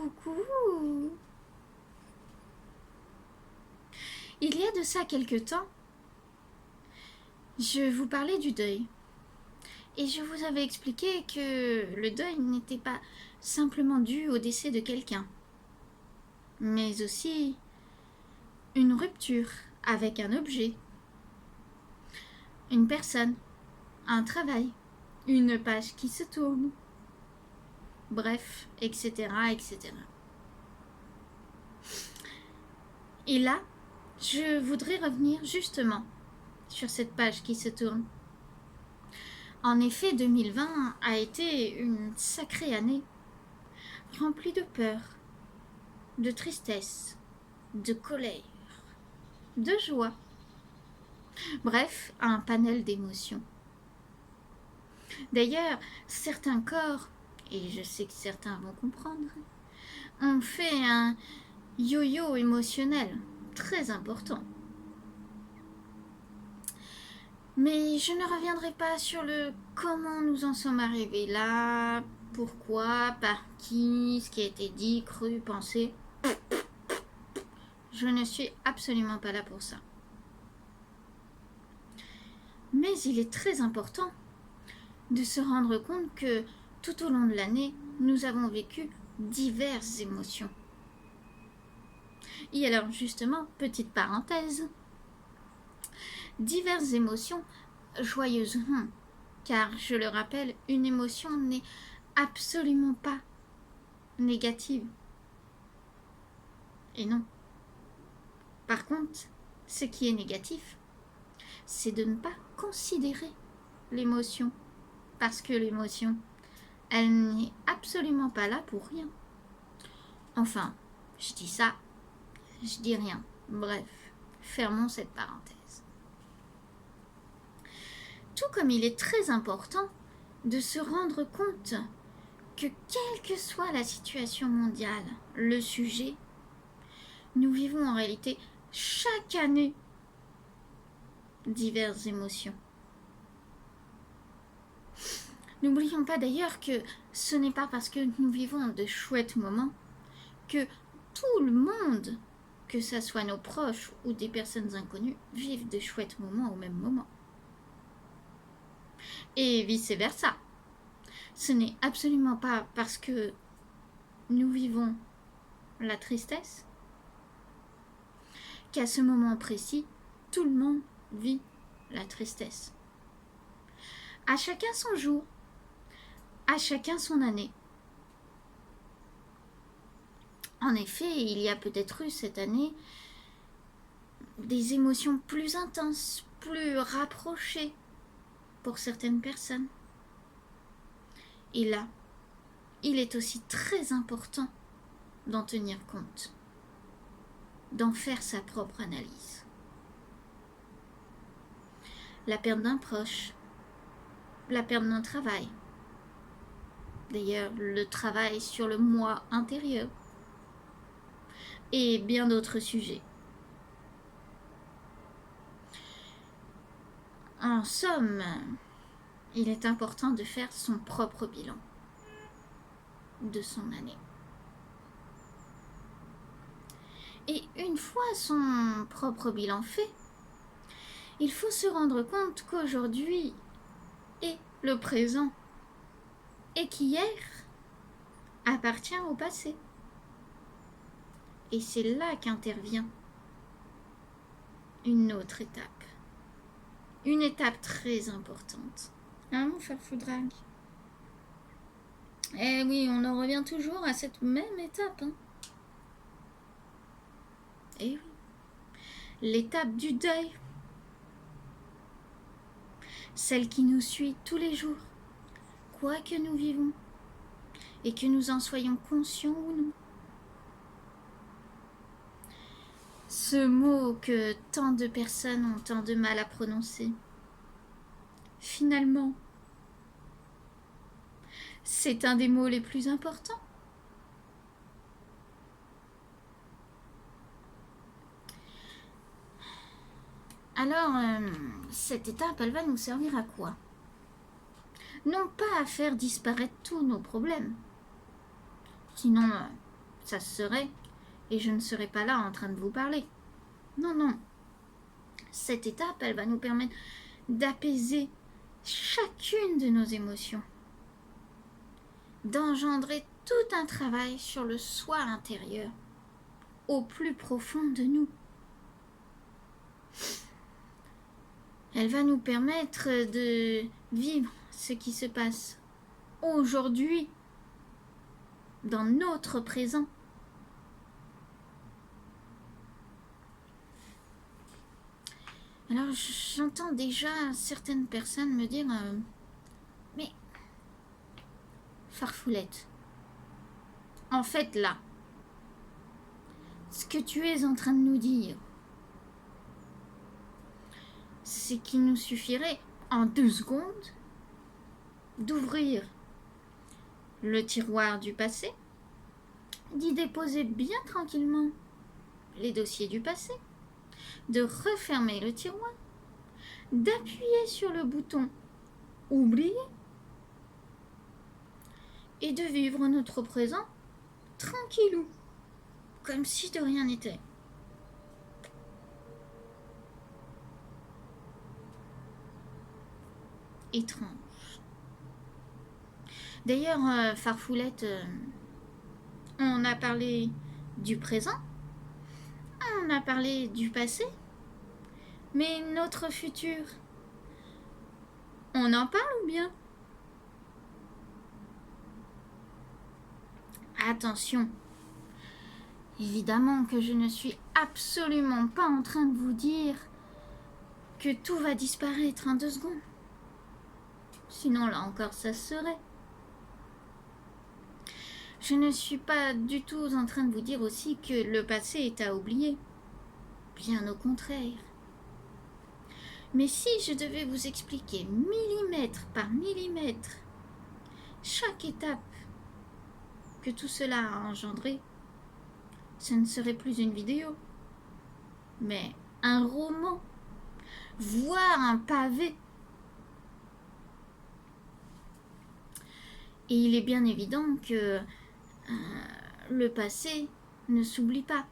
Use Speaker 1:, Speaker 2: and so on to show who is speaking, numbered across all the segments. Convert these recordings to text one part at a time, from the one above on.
Speaker 1: Coucou. Il y a de ça quelque temps, je vous parlais du deuil. Et je vous avais expliqué que le deuil n'était pas simplement dû au décès de quelqu'un, mais aussi une rupture avec un objet, une personne, un travail, une page qui se tourne, bref, etc., etc. Et là, je voudrais revenir justement sur cette page qui se tourne. En effet, 2020 a été une sacrée année, remplie de peur, de tristesse, de colère, de joie. Bref, un panel d'émotions. D'ailleurs, certains corps, et je sais que certains vont comprendre, ont fait un yo-yo émotionnel très important. Mais je ne reviendrai pas sur le comment nous en sommes arrivés là, pourquoi, par qui, ce qui a été dit, cru, pensé. Je ne suis absolument pas là pour ça. Mais il est très important de se rendre compte que tout au long de l'année, nous avons vécu diverses émotions. Et alors justement, petite parenthèse, diverses émotions joyeuses, car je le rappelle, une émotion n'est absolument pas négative. Et non. Par contre, ce qui est négatif, c'est de ne pas considérer l'émotion, parce que l'émotion, elle n'est absolument pas là pour rien. Enfin, je dis ça, je dis rien. Bref, fermons cette parenthèse. Tout comme il est très important de se rendre compte que quelle que soit la situation mondiale, le sujet, nous vivons en réalité chaque année diverses émotions. N'oublions pas d'ailleurs que ce n'est pas parce que nous vivons de chouettes moments que tout le monde, que ce soit nos proches ou des personnes inconnues, vivent de chouettes moments au même moment. Et vice-versa. Ce n'est absolument pas parce que nous vivons la tristesse qu'à ce moment précis, tout le monde vit la tristesse. À chacun son jour, à chacun son année. En effet, il y a peut-être eu cette année des émotions plus intenses, plus rapprochées pour certaines personnes. Et là, il est aussi très important d'en tenir compte, d'en faire sa propre analyse. La perte d'un proche, la perte d'un travail, d'ailleurs le travail sur le moi intérieur, et bien d'autres sujets. En somme, il est important de faire son propre bilan de son année. Et une fois son propre bilan fait, il faut se rendre compte qu'aujourd'hui est le présent et qu'hier appartient au passé. Et c'est là qu'intervient une autre étape. Une étape très importante. Hein, mon cher Foudrag? Eh oui, on en revient toujours à cette même étape. Eh oui. L'étape du deuil. Celle qui nous suit tous les jours, quoi que nous vivons, et que nous en soyons conscients ou non. Ce mot que tant de personnes ont tant de mal à prononcer. Finalement, c'est un des mots les plus importants. Alors, cette étape, elle va nous servir à quoi? Non pas à faire disparaître tous nos problèmes. Sinon, ça se serait, et je ne serais pas là en train de vous parler. Non, non. Cette étape, elle va nous permettre d'apaiser chacune de nos émotions, d'engendrer tout un travail sur le soi intérieur, au plus profond de nous. Elle va nous permettre de vivre ce qui se passe aujourd'hui, dans notre présent. Alors j'entends déjà certaines personnes me dire mais Farfoulette, en fait là, ce que tu es en train de nous dire, c'est qu'il nous suffirait en 2 secondes d'ouvrir le tiroir du passé, d'y déposer bien tranquillement les dossiers du passé, de refermer le tiroir, d'appuyer sur le bouton oublier et de vivre notre présent tranquillou, comme si de rien n'était. Étrange. D'ailleurs, Farfoulette, on a parlé du présent, on a parlé du passé, mais notre futur, on en parle ou bien? Attention, évidemment que je ne suis absolument pas en train de vous dire que tout va disparaître en 2 secondes. Sinon, là encore, ça serait. Je ne suis pas du tout en train de vous dire aussi que le passé est à oublier. Bien au contraire. Mais si je devais vous expliquer millimètre par millimètre chaque étape que tout cela a engendré, ce ne serait plus une vidéo, mais un roman, voire un pavé. Et il est bien évident que le passé ne s'oublie pas.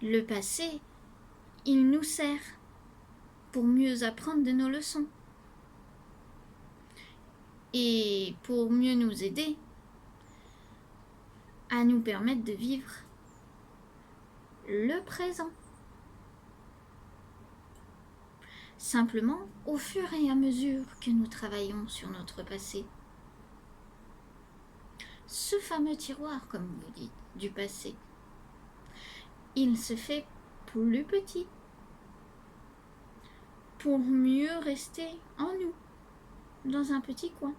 Speaker 1: Le passé, il nous sert pour mieux apprendre de nos leçons et pour mieux nous aider à nous permettre de vivre le présent. Simplement, au fur et à mesure que nous travaillons sur notre passé, ce fameux tiroir, comme vous dites, du passé, il se fait plus petit pour mieux rester en nous, dans un petit coin,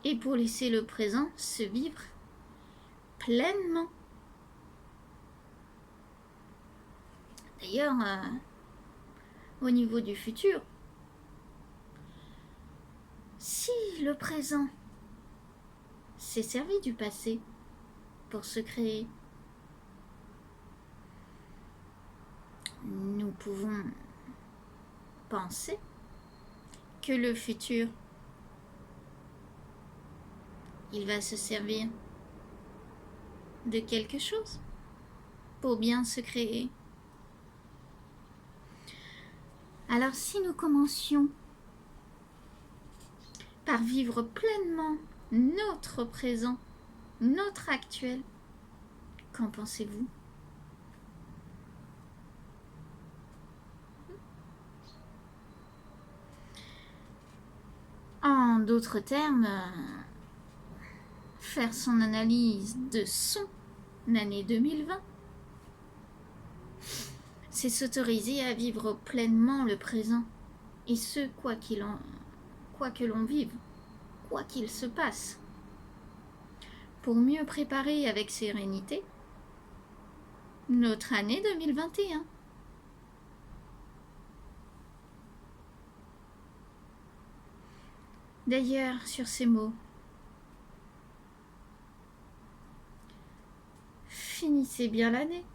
Speaker 1: et pour laisser le présent se vivre pleinement. D'ailleurs, au niveau du futur, si le présent s'est servi du passé pour se créer, nous pouvons penser que le futur, il va se servir de quelque chose pour bien se créer. Alors si nous commencions par vivre pleinement notre présent, notre actuel, qu'en pensez-vous? En d'autres termes, faire son analyse de son année 2020, c'est s'autoriser à vivre pleinement le présent, et ce, quoi que l'on vive, quoi qu'il se passe, pour mieux préparer avec sérénité notre année 2021. D'ailleurs, sur ces mots, finissez bien l'année.